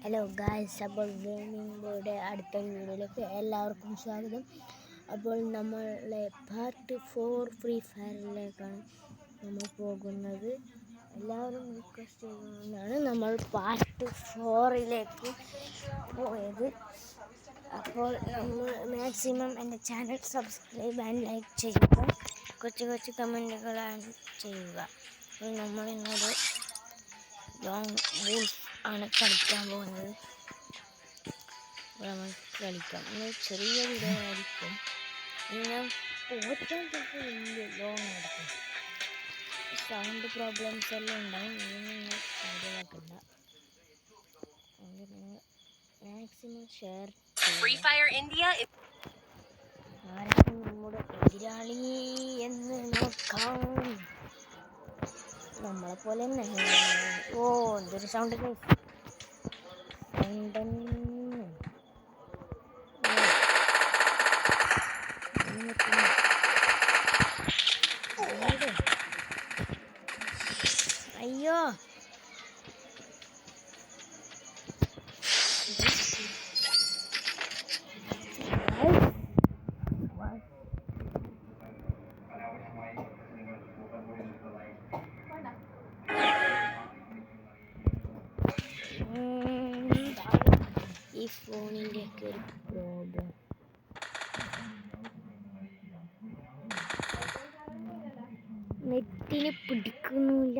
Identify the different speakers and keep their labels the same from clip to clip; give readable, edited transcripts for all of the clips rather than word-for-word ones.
Speaker 1: Hello guys, അപ്പോൾ gaming board അടുത്തൊരു വീഡിയോയിലേക്ക് എല്ലാവർക്കും സ്വാഗതം. അപ്പോൾ നമ്മളെ പാർട്ട് 4 ഫ്രീ ഫയറിലേക്കാണ് നമ്മൾ പോകുന്നത്. എല്ലാവരും റിക്വസ്റ്റ് ചെയ്യുന്നതാണ് നമ്മൾ പാർട്ട് 4ലേക്ക് പോയത്. അപ്പോൾ നമ്മൾ മാക്സിമം എൻ്റെ ചാനൽ സബ്സ്ക്രൈബ് ആൻഡ് ലൈക്ക് ചെയ്യുക, കൊച്ചു കമൻറ്റുകളാണ് ചെയ്യുക. അപ്പോൾ നമ്മളിന്നത് ലോങ് വൂൾഫ് ആണ് കളിക്കാൻ പോകുന്നത്. നമുക്ക് കളിക്കാം. ചെറിയ വീഡിയോ ആയിരിക്കും. ഞാൻ തോറ്റാൻ ചിലപ്പോൾ വലിയ ലോങ് ആയിരിക്കും. സൗണ്ട് പ്രോബ്ലംസ് എല്ലാം ഉണ്ടാവും. നിങ്ങൾ കാര്യമാക്കില്ല. മാക്സിമം ഷെയർ ആരാണ് നമ്മുടെ എതിരാളി എന്ന് നോക്കാം. നമ്മളെ പോലെ തന്നെ. എന്തൊരു സൗണ്ട് അയ്യോ, ഈ ഫോണിൻ്റെ ഒക്കെ ഒരു പ്രോബ്ലം. നെറ്റിന് പിടിക്കുന്നില്ല.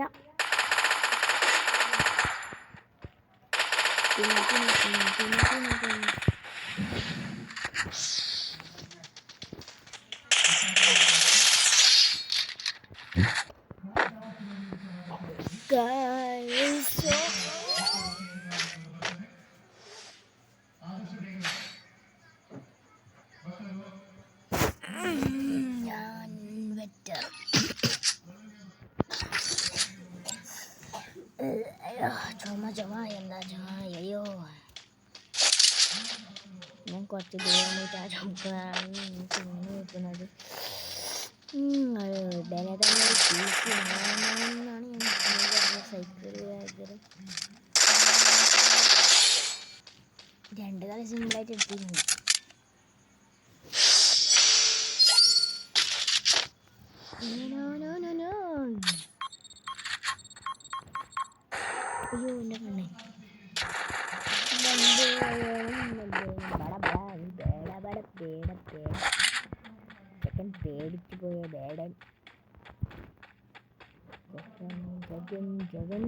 Speaker 1: ഞാൻ വെറ്റർ ചുമ എന്താ ചുമ. അയ്യോ, ഞാൻ കുറച്ച് ദൂരമായിട്ട് ആ ചുമക്കാണ് നിൽക്കുന്നത്. ഉടനെ തന്നെ ഒരു പീസ് വാങ്ങണമെന്നാണ് ഞാൻ സൈക്കിൾ വേഗം 2 കളി സിമ്പിളായിട്ട് എടുത്തിരുന്നു. അയ്യോ, എൻ്റെ കണ്ണേ. ചെക്കൻ പേടിച്ചു പോയ ബേടൻ. ജഗൻ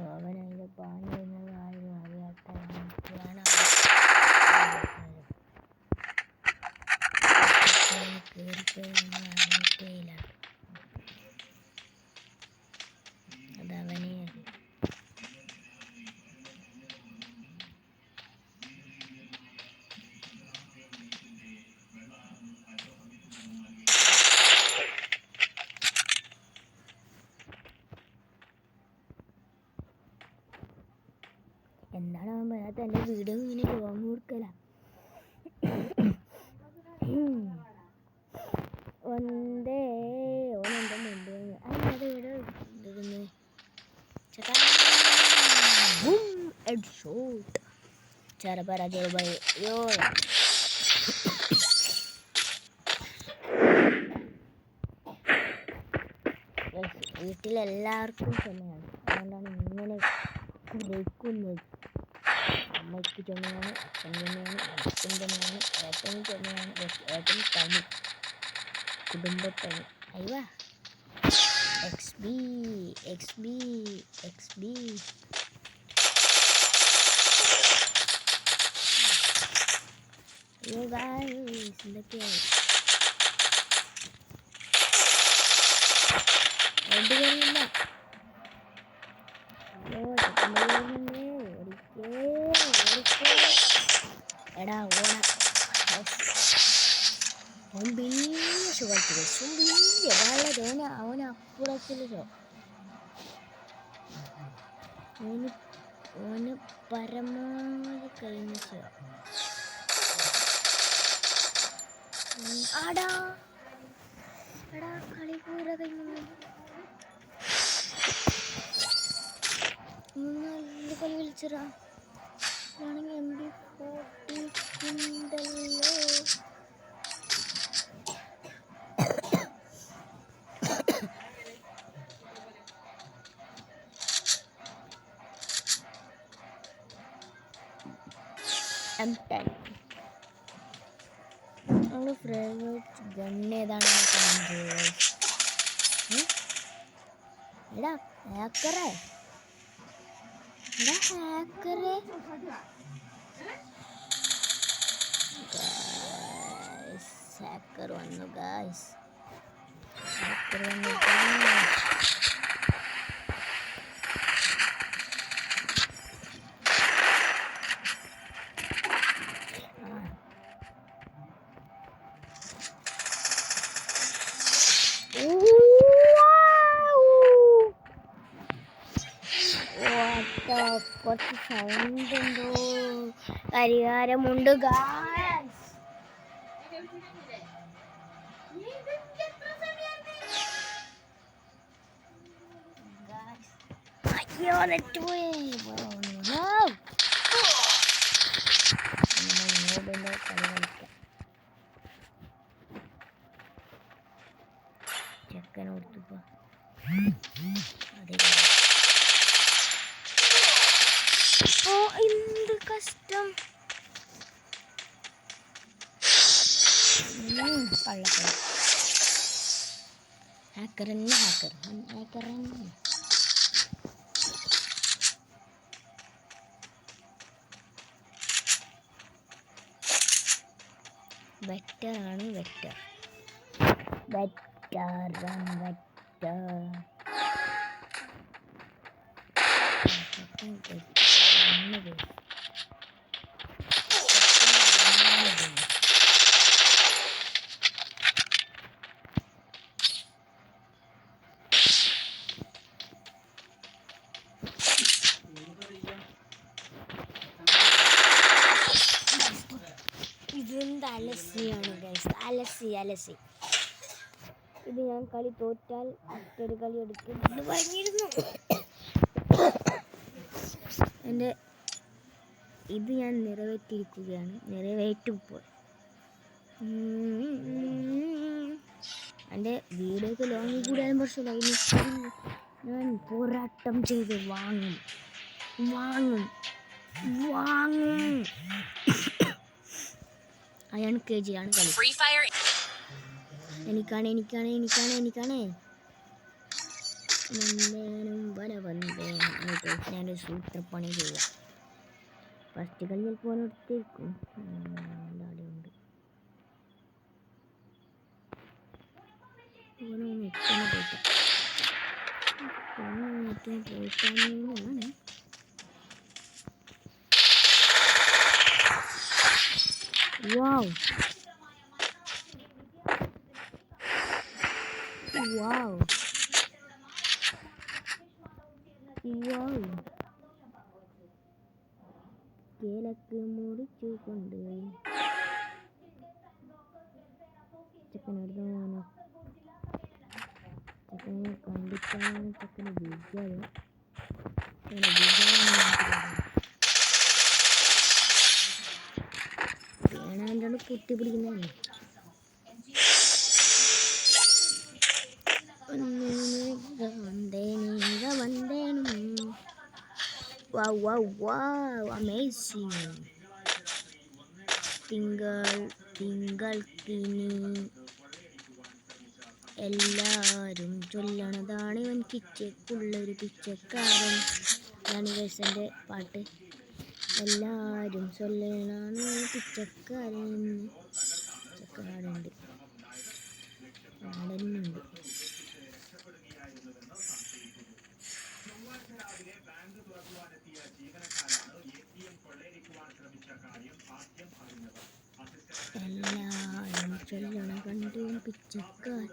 Speaker 1: അവനതിൻ്റെ പാനി വരുന്നത് ആരും അറിയാത്തതാണ്. കേറിക്കഴിഞ്ഞ അതവനെ എന്താണ് അവൻ പറയാത്ത? എൻ്റെ വീഡിയോ ഇങ്ങനെ ലോങ് കൊടുക്കല. ഓനെൻ്റെ മുമ്പ് അത് ഇവിടെ ഇടുന്നു. വീട്ടിലെല്ലാവർക്കും ചുമയാണ്. അതുകൊണ്ടാണ് ഇങ്ങനെ കളിക്കുന്നത്. അമ്മയ്ക്ക് ചുമയാണ്, അച്ഛൻ ചുമയാണ്, അച്ഛൻ ചുമയാണ്, ഏട്ടന് ചുമയാണ്, ഏട്ടന് പനി, കുടുംബപ്പനി. അയ്യോ, XB അയ്യോ ഗായ്സ്, എന്തൊക്കെയാണ് രണ്ടുപേരില്ല. എടാ ഓണ അവൻ പിന്നെ അവനപ്പുറത്തിൽ ഓന് പരമാവധി കഴിഞ്ഞ ആടാ എടാ കളി പൂര കഴിഞ്ഞു. നല്ല കളി വിളിച്ചറാ. ആണെങ്കിൽ MP40 ഉണ്ടല്ലോ. M10 നമ്മുടെ ഫേവറേറ്റ് ഗൺ ഏതാണെന്ന് കമന്റ് എടാ ഹാക്കറേ ഹാക്കർ വന്നു ഗായ്സ്. കുറച്ച് സൗണ്ട് ഉണ്ടോ? കരികാരമുണ്ട് ഗായ്സ്. അയ്യോ നെറ്റ് പോയി. ചെക്കനോർത്തുപ്പോ അതെ. ഓ എന്ത് കഷ്ടം. കള്ളക്കളി. ഹാക്കർ വെറ്ററാണ് വെറ്റർ. ഇതെന്ത് അലസിയാണ് ഗൈസ്. അലസി. ഇത് ഞാൻ കളി തോറ്റാൽ മറ്റൊരു കളി എടുക്കും എന്ന് പറഞ്ഞിരുന്നു. എൻ്റെ ഇത് ഞാൻ നിറവേറ്റിയിരിക്കുകയാണ്. നിറവേറ്റുമ്പോൾ എൻ്റെ വീഡിയോക്ക് ലോങ് കൂടാൻ പ്രശ്നമായി. ഞാൻ പോരാട്ടം ചെയ്ത് വാങ്ങും. അയാണ് KG ആണ് കളി. എനിക്കാണ് ഞാനൊരു സൂത്രപ്പണി ചെയ്യാം. ഫസ്റ്റ് കളി ചിലപ്പോൾ നിർത്തിയിരിക്കും. ഉണ്ട് പോയിട്ടാണ്. Wow. കേലക്ക് മുറിച്ചു കൊണ്ട് ചെക്കനെടുത്താണ്. ചെക്കനെ കണ്ടിട്ടാണ് ചെക്കനെ വിജയം. വേണാണ്ടാണ് കുത്തി പിടിക്കുന്നതാണ്. Amazing. തിങ്കൾക്കിനി എല്ലാരും ചൊല്ലണതാണ് ഇവൻ കിച്ചക്കുള്ളൊരു പിച്ചക്കാരൻ. ഇതാണ് ഗൈസിൻ്റെ പാട്ട്. എല്ലാരും ചൊല്ലണാണ് പിച്ചക്കാരൻ. പിച്ചക്കാരുണ്ട്, നാടനുണ്ട്. എല്ലാരും ചൊല്ലണ കണ്ട് പിച്ചക്കാരൻ.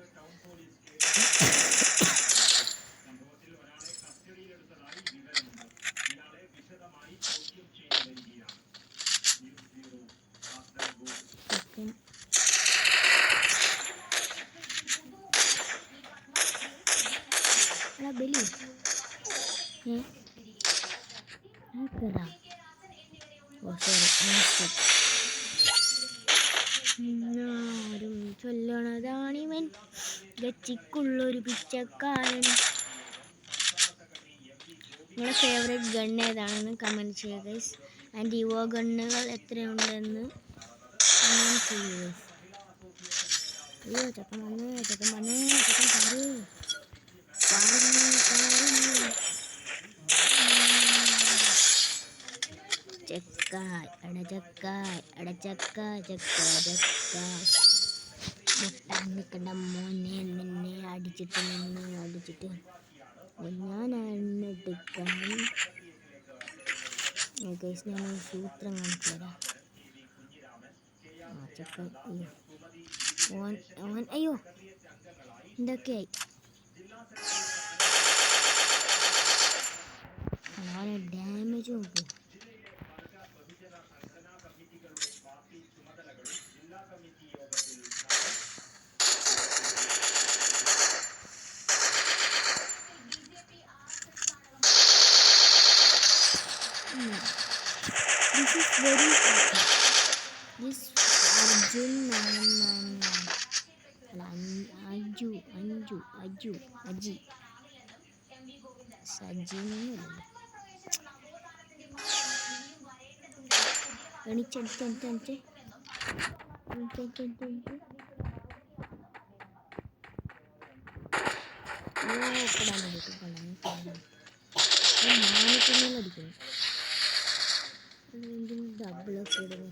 Speaker 1: എടാ ബലി ഹാക്കറാ. ഓ സോറി. ആരും ചൊല്ലണതാണിവൻ ഗച്ചിക്കുള്ളൊരു പിച്ചക്കാരൻ. നിങ്ങളുടെ ഫേവറേറ്റ് ഗൺ ഏതാണെന്ന് കമൻറ്റ് ചെയ്യുക ഗൈസ്. ആൻഡ് ഇവോ ഗണ്ണുകൾ എത്രയുണ്ടെന്ന് കമൻറ്റ് ചെയ്യുക. അയ്യോ ചക്കൻ വന്നേ, ചക്കൻ വന്നേ, ചക്കൻ പാറ് ചക്കായ് അടച്ചക്കായ് അടച്ചക്ക ചക്ക ചക്ക മുട്ടാൻ നിൽക്കണ്ട മോനെ, നിന്നെ അടിച്ചിട്ട് ഞാൻ എടുക്കാൻ ഗൈസ്. ഞാൻ സൂത്രം കാണിച്ചു തരാം. ചക്കൻ ഓൻ അയ്യോ എന്തൊക്കെയായി. ഡാമേജ് നോക്കൂ. This is very happy. This Arjun 999 Aji Sajini എണിച്ചെടുത്ത് അടിക്കുന്നു. ഡബിളൊക്കെ ഇടുന്നു.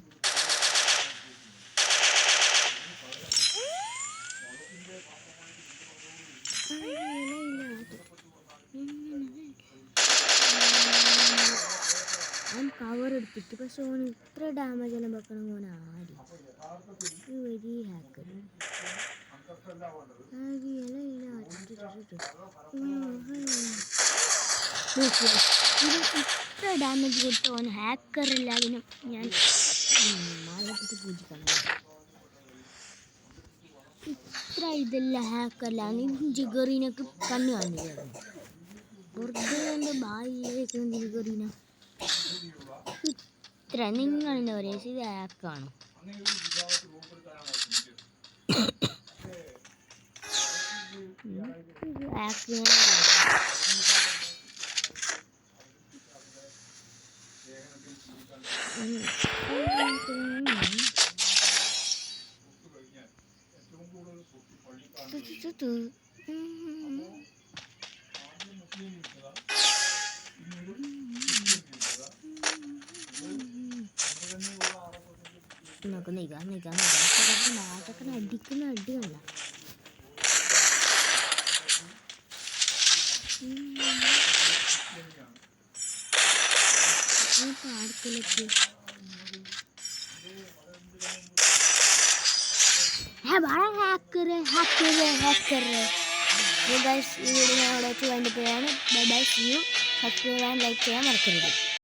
Speaker 1: ഞാൻ കവർ എടുത്തിട്ട് പക്ഷെ ഓന് ഇത്ര ഡാമേജ് എല്ലാം വെക്കണം. ഓൻ ആടി വെരി ഹാക്കർ. ഇത്ര ഡാമേജ് കൊടുത്ത ഓൻ ഹാക്കറില്ല. അതിന് ഞാൻ മാലപ്പിട്ട് പൂജിക്കണം. ഇത്ര ഇതെല്ലാം ഹാക്കറില്ല. ജിഗറീനൊക്കെ കണ്ണു കാണില്ലായിരുന്നു. വെറുതെ എൻ്റെ ബായിലേക്ക് ജിഗറീന ഇത്ര. നിങ്ങളെന്താ പറയുക, ഇത് ഹാക്കാണോ? ഹാക്ക് ചക്കനെ അടിക്കുന്ന അടി കണ്ട. പാടത്തിലേക്ക് ഹാക്കർ. ഈ വീഡിയോ ഞാൻ ഇവിടെ വെച്ച് കണ്ടിപ്പോഴാണ്. Bye bye, see you. Subscribe and like ചെയ്യാൻ മറക്കരുത്.